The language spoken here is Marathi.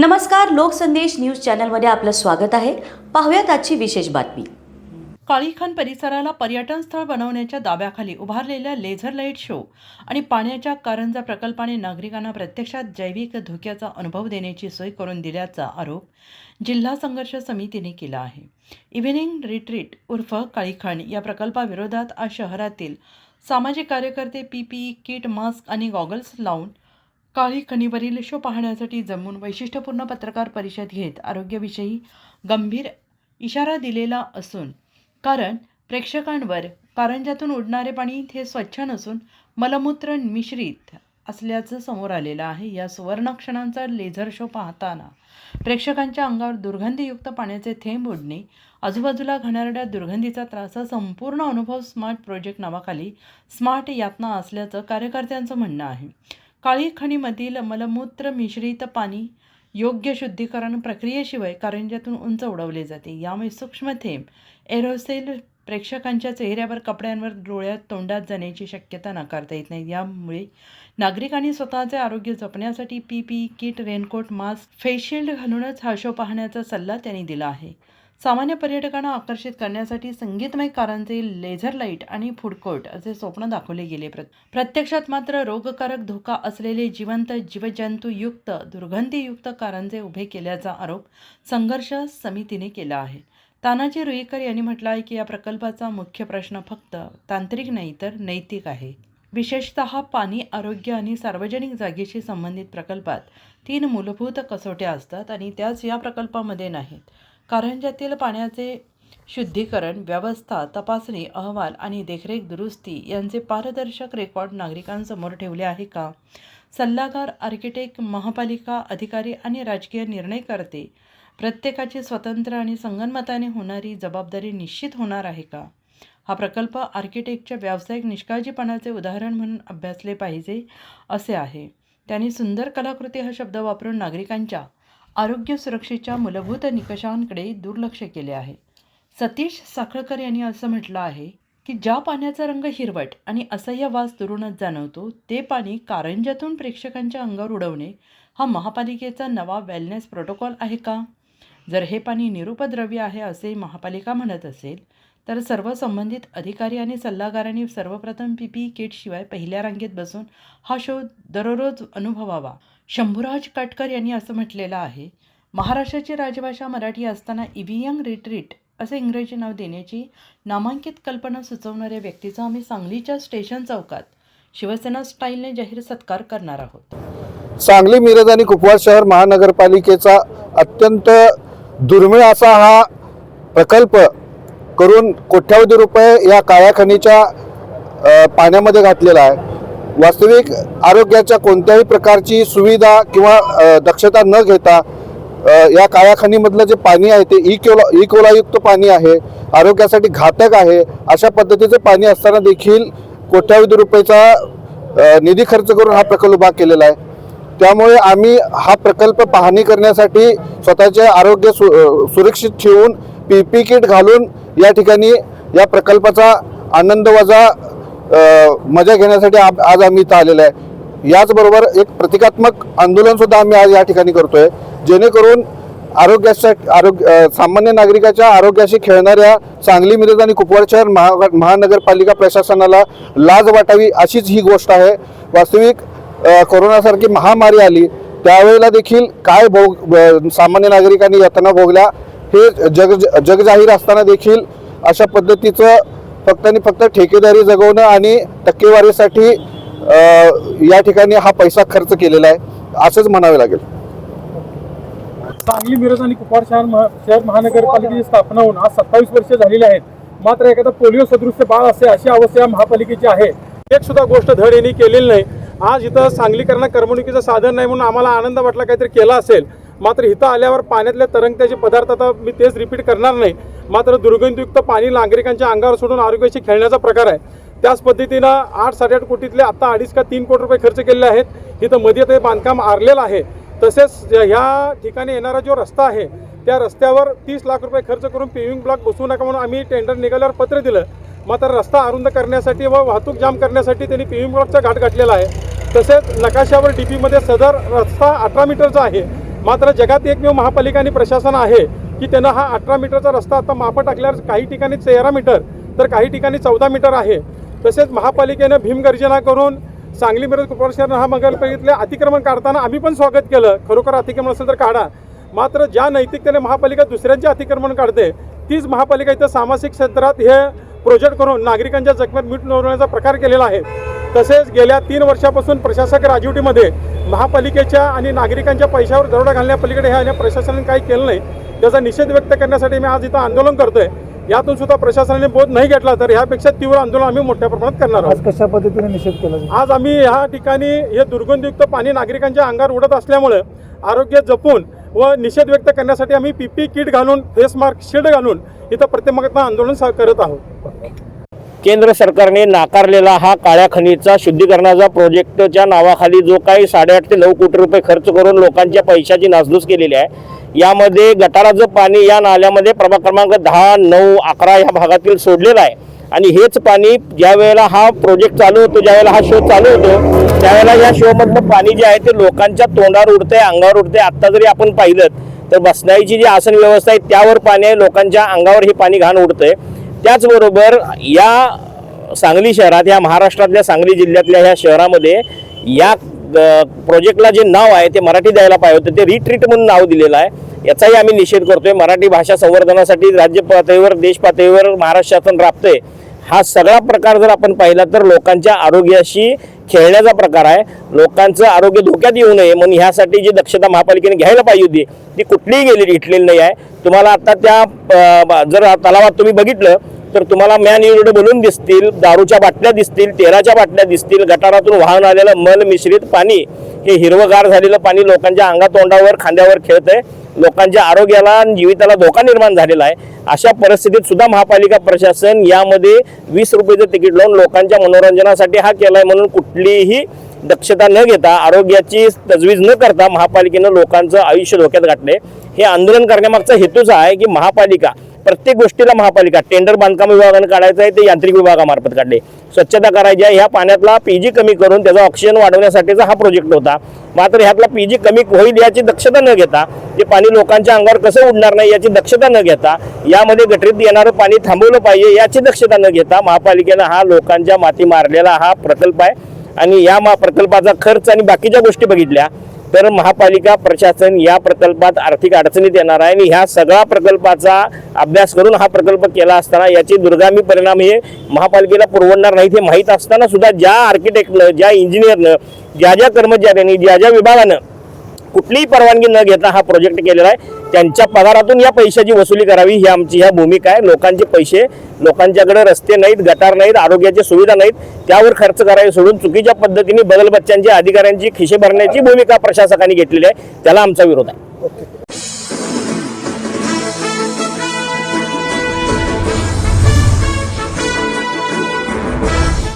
नमस्कार, लोकसंदेश न्यूज चॅनलमध्ये आपलं स्वागत आहे। पाहूयात आजची विशेष बातमी। काळीखान परिसराला पर्यटन स्थळ बनवण्याच्या दाव्याखाली उभारलेल्या लेझर लाईट शो आणि पाण्याच्या कारंजा प्रकल्पाने नागरिकांना प्रत्यक्षात जैविक धोक्याचा अनुभव देण्याची सोय करून दिल्याचा आरोप जिल्हा संघर्ष समितीने केला आहे। इव्हिनिंग रिट्रीट उर्फ काळीखान या प्रकल्पाविरोधात आज शहरातील सामाजिक कार्यकर्ते PPE किट, मास्क आणि गॉगल्स लावून काळीखणीवरील शो पाहण्यासाठी जमून वैशिष्ट्यपूर्ण पत्रकार परिषद घेत आरोग्याविषयी गंभीर इशारा दिलेला असून कारण प्रेक्षकांवर कारंजातून उडणारे पाणी हे स्वच्छ नसून मलमूत्र मिश्रित असल्याचं समोर आलेलं आहे। या सुवर्णक्षणांचा लेझर शो पाहताना प्रेक्षकांच्या अंगावर दुर्गंधीयुक्त पाण्याचे थेंब उडणे, आजूबाजूला घाणेरड्या दुर्गंधीचा त्रास संपूर्ण अनुभव स्मार्ट प्रोजेक्ट नावाखाली स्मार्ट यातना असल्याचं कार्यकर्त्यांचं म्हणणं आहे। काळीखणीमधील मलमूत्र मिश्रित पाणी योग्य शुद्धीकरण प्रक्रियेशिवाय कारंजातून उंच उडवले जाते। यामुळे सूक्ष्म थेंब एरोसेल प्रेक्षकांच्या चेहऱ्यावर, कपड्यांवर, डोळ्यात, तोंडात जाण्याची शक्यता नाकारता येत नाही। यामुळे नागरिकांनी स्वतःचे आरोग्य जपण्यासाठी PPE kit, raincoat, mask, face shield घालूनच हा शो पाहण्याचा सल्ला त्यांनी दिला आहे। सामान्य पर्यटकांना आकर्षित करण्यासाठी संगीतमय कारंजे, लेझर लाईट आणि फूड कोर्ट असे स्वप्न दाखवले गेले। प्रत्यक्षात मात्र रोगकारक धोका असलेले जिवंत जीवजंतुयुक्त दुर्गंधीयुक्त कारंजे उभे केल्याचा आरोप संघर्ष समितीने केला आहे। तानाजी रुईकर यांनी म्हटलं आहे की या प्रकल्पाचा मुख्य प्रश्न फक्त तांत्रिक नाही तर नैतिक आहे। विशेषतः पाणी, आरोग्य आणि सार्वजनिक जागेशी संबंधित प्रकल्पात 3 मूलभूत कसोट्या असतात आणि त्याच या प्रकल्पामध्ये नाहीत। कारंजातील पाण्याचे शुद्धीकरण, व्यवस्था, तपासणी अहवाल आणि देखरेख दुरुस्ती यांचे पारदर्शक रेकॉर्ड नागरिकांसमोर ठेवले आहे का? सल्लागार, आर्किटेक्ट, महापालिका अधिकारी आणि राजकीय निर्णयकर्ते प्रत्येकाची स्वतंत्र आणि संगनमताने होणारी जबाबदारी निश्चित होणार आहे का? हा प्रकल्प आर्किटेक्टच्या व्यावसायिक निष्काळजीपणाचे उदाहरण म्हणून अभ्यासले पाहिजे असे आहे। त्यांनी सुंदर कलाकृती हा शब्द वापरून नागरिकांच्या आरोग्य सुरक्षेच्या मूलभूत निकषांकडे दुर्लक्ष केले आहे। सतीश साखळकर यांनी असं म्हटलं आहे की ज्या पाण्याचा रंग हिरवट आणि असह्य वास दुरूनच जाणवतो ते पाणी कारंजातून प्रेक्षकांच्या अंगावर उडवणे हा महापालिकेचा नवा वेलनेस प्रोटोकॉल आहे का? जर हे पाणी निरुपद्रव्य आहे असे महापालिका म्हणत असेल तर सर्व संबंधित अधिकारी आणि सल्लागारांनी सर्वप्रथम PPE किटशिवाय पहिल्या रांगेत बसून हा शो दररोज अनुभवावा। शंभूराज काटकर यांनी असं म्हटलेलं आहे, महाराष्ट्राची राजभाषा मराठी असताना इव्हिनिंग रिट्रीट असे इंग्रजी नाव देण्याची नामांकित कल्पना सुचवणाऱ्या व्यक्तीचा आम्ही सांगलीच्या स्टेशन चौकात शिवसेना स्टाईलने जाहीर सत्कार करणार आहोत। सांगली, मिरज आणि कुपवाड शहर महानगरपालिकेचा अत्यंत दुर्मिळ असा हा प्रकल्प करून कोट्यावधी रुपये या काळ्या खनिच्या पाण्यामध्ये घातलेला आहे। वास्तविक आरोग्याच्या कोणत्याही प्रकारची सुविधा किंवा दक्षता न घेता या काळ्या खनीमधलं जे पाणी आहे ते इकोलायुक्त पाणी आहे, आरोग्यासाठी घातक आहे। अशा पद्धतीचे पाणी असताना देखील कोट्यावधी रुपयाचा निधी खर्च करून हा प्रकल्प उभा केलेला आहे। त्यामुळे आम्ही हा प्रकल्प पाहणी करण्यासाठी स्वतःचे आरोग्य सुरक्षित ठेवून PPE किट घालून या ठिकाणी या प्रकल्पाचा आनंद वजा मजा घेण्यासाठी आज आम्ही इथं आलेलो आहे। याचबरोबर एक प्रतिकात्मक आंदोलन सुद्धा आम्ही आज या ठिकाणी करतोय, जेणेकरून सामान्य नागरिकाच्या आरोग्याशी खेळणाऱ्या सांगली, मिरज आणि कुपवाड शहर महानगरपालिका प्रशासनाला लाज वाटावी अशीच ही गोष्ट आहे। वास्तविक कोरोनासारखी महामारी आली त्यावेळेला देखील काय सामान्य नागरिकांनी यातना भोगल्या हे जगजाहीर असताना देखील अशा पद्धतीचं फक्त आणि फक्त ठेकेदारी जगवणं आणि टक्केवारीसाठी या ठिकाणी हा पैसा खर्च केलेला आहे असंच म्हणावे लागेल। सांगली, मिरज आणि कुपवाड शहर महानगरपालिकेची स्थापना होऊन आज 27 वर्षे झालेली आहेत। मात्र एखादा पोलिओ सदृश्य बाळ असे अशी अवस्था या महापालिकेची आहे। एक सुद्धा गोष्ट धड यांनी केलेली नाही। आज इथं सांगलीकरांना करमणुकीचं साधन नाही म्हणून आम्हाला आनंद वाटला काहीतरी केलं असेल, मात्र इथं आल्यावर पाण्यातले तरंगत्याचे पदार्थ, आता मी तेच रिपीट करणार नाही, मात्र दुर्गंधयुक्त पाणी नागरिकांच्या अंगावर सोडून आरोग्याशी खेळण्याचा प्रकार आहे। त्याच पद्धतीनं 8-8.5 कोटीतले आता 2.5 का 3 कोटी रुपये खर्च केलेले आहेत। इथं मध्ये ते बांधकाम आरलेलं आहे। तसेच ह्या ठिकाणी येणारा जो रस्ता आहे त्या रस्त्यावर 30 लाख रुपये खर्च करून पेव्हिंग ब्लॉक बसवू नका म्हणून आम्ही टेंडर निघाल्यावर पत्र दिलं, मात्र रस्ता अरुंद करण्यासाठी व वाहतूक जाम करण्यासाठी त्यांनी पेव्हिंग ब्लॉकचा घाट घातलेला आहे। तसेच नकाशावर DP मध्ये सदर रस्ता 18 मीटरचा आहे, मात्र जगात एकमेव महापालिका आणि प्रशासन आहे की त्यानं हा 18 मीटरचा रस्ता आता मापं टाकल्यावर काही ठिकाणी 13 मीटर तर काही ठिकाणी 14 मीटर आहे. तसेच महापालिकेनं भीमगर्जना करून सांगली मिरज कॉर्पोरेशन महानगरपालिकेतले अतिक्रमण काढताना आम्ही पण स्वागत केलं, खरोखर अतिक्रमण असेल तर काढा. मात्र ज्या नैतिकतेने महापालिका दुसऱ्यांचे अतिक्रमण काढते तीच महापालिका इथं सामाजिक क्षेत्रात हे प्रोजेक्ट करून नागरिकांच्या जखमेत मीठ नोंदवण्याचा प्रकार केलेला आहे. तसेच गेल्या 3 वर्षापासून प्रशासक राजवटीमध्ये महापालिकेच्या आणि नागरिकांच्या पैशावर दरोडा घालण्यापलीकडे ह्या प्रशासनाने काही केलं नाही. त्याचा निषेध व्यक्त करण्यासाठी मी आज इथं आंदोलन करतोय. यातून सुद्धा प्रशासनाने बोध नाही घेतला तर ह्यापेक्षा तीव्र आंदोलन आम्ही मोठ्या प्रमाणात करणार आहोत. आज कशा पद्धतीने निषेध केला? आज आम्ही ह्या ठिकाणी हे दुर्गंधयुक्त पाणी नागरिकांच्या अंगावर उडत असल्यामुळे आरोग्य जपून व निषेध व्यक्त करण्यासाठी आम्ही PPE किट घालून फेस मास्क शील्ड घालून इथं प्रतिमग्न आंदोलन करत आहोत. केंद्र सरकारने नाकारलेला हा काळ्या खनिजचा शुद्धीकरणाचा प्रोजेक्टच्या नावाखाली जो काही 8.5 ते 9 कोटी रुपये खर्च करून लोकांच्या पैशाची नासधूस केलेली आहे, यामध्ये गटाराचं पाणी या नाल्यामध्ये प्रभाग क्रमांक 10, 9, 11 या भागातील सोडलेलं आहे. आणि हेच पाणी ज्या वेळेला हा प्रोजेक्ट चालू होतो, ज्या वेळेला हा शो चालू होतो त्यावेळेला या शोमधलं पाणी जे आहे ते लोकांच्या तोंडावर उडतंय, अंगावर उडतंय. आत्ता जरी आपण पाहिलं तर बसण्याची जी आसन व्यवस्था आहे त्यावर पाणी आहे, लोकांच्या अंगावर हे पाणी घाण उडतंय. त्याचबरोबर या सांगली शहरात, या महाराष्ट्रातल्या सांगली जिल्ह्यातल्या ह्या शहरामध्ये या प्रोजेक्टला जे नाव आहे ते मराठी द्यायला पाहिजे होतं, ते रिट्रीट म्हणून नाव दिलेलं आहे. याचाही आम्ही निषेध करतोय. मराठी भाषा संवर्धनासाठी राज्य पातळीवर, देश पातळीवर महाराष्ट्र शासन राबतंय. हा सगळा प्रकार जर आपण पाहिला तर लोकांच्या आरोग्याशी खेळण्याचा प्रकार आहे. लोकांचं आरोग्य धोक्यात येऊ नये म्हणून ह्यासाठी जी दक्षता महापालिकेने घ्यायला पाहिजे होती ती कुठलीही घेतलेली नाही आहे. तुम्हाला आता त्या जर तलावात तुम्ही बघितलं तर तुम्हाला मॅन-मेड बलून दिसतील, दारूच्या बाटल्या दिसतील, तेलाच्या बाटल्या दिसतील, गटारातून वाहून आलेलं मल मिश्रित पाणी, हे हिरवगार झालेलं पाणी लोकांच्या अंगातोंडावर, खांद्यावर खेळतंय. लोकांच्या आरोग्याला आणि जीविताला धोका निर्माण झालेला आहे. अशा परिस्थितीत सुद्धा महापालिका प्रशासन यामध्ये 20 रुपयाचं तिकीट लावून लोकांच्या मनोरंजनासाठी हा केलाय म्हणून कुठलीही दक्षता न घेता, आरोग्याची तजवीज न करता महापालिकेनं लोकांचं आयुष्य धोक्यात घातले. हे आंदोलन करण्यामागचा हेतूच आहे की महापालिका, प्रत्येक गोष्टीला महापालिका, टेंडर बांधकाम विभागाने काढायचं आहे ते यांत्रिक विभागामार्फत काढले. स्वच्छता करायची आहे, ह्या पाण्यातला PG कमी करून त्याचा ऑक्सिजन वाढवण्यासाठीचा हा प्रोजेक्ट होता. मात्र ह्यातला PG कमी होईल याची दक्षता न घेता, ते पाणी लोकांच्या अंगावर कसं उडणार नाही याची दक्षता न घेता, यामध्ये गटरीत येणारं पाणी थांबवलं पाहिजे याची दक्षता न घेता महापालिकेनं हा लोकांच्या माती मारलेला हा प्रकल्प आहे. आणि या प्रकल्पाचा खर्च आणि बाकीच्या गोष्टी बघितल्या तर महापालिका प्रशासन या प्रकल्पात आर्थिक अडचणीत येणार आहे. आणि ह्या सगळ्या प्रकल्पाचा अभ्यास करून हा प्रकल्प केला असताना याचे दुर्गामी परिणाम हे महापालिकेला पुरवणार नाहीत हे माहीत असताना सुद्धा ज्या आर्किटेक्टनं, ज्या इंजिनियरनं, ज्या कर्मचाऱ्यांनी, ज्या विभागानं कुठलीही परवानगी न घेता हा प्रोजेक्ट केलेला आहे, त्यांच्या पगारातून या पैशाची वसुली करावी ही आमची ह्या भूमिका आहे. लोकांचे पैसे, लोकांच्याकडे रस्ते नाहीत, गटार नाहीत, आरोग्याच्या सुविधा नाहीत, त्यावर खर्च करायला सोडून चुकीच्या पद्धतीने बदलबच्च्यांच्या अधिकाऱ्यांची खिशे भरण्याची भूमिका प्रशासकांनी घेतलेली आहे. त्याला आमचा विरोध आहे.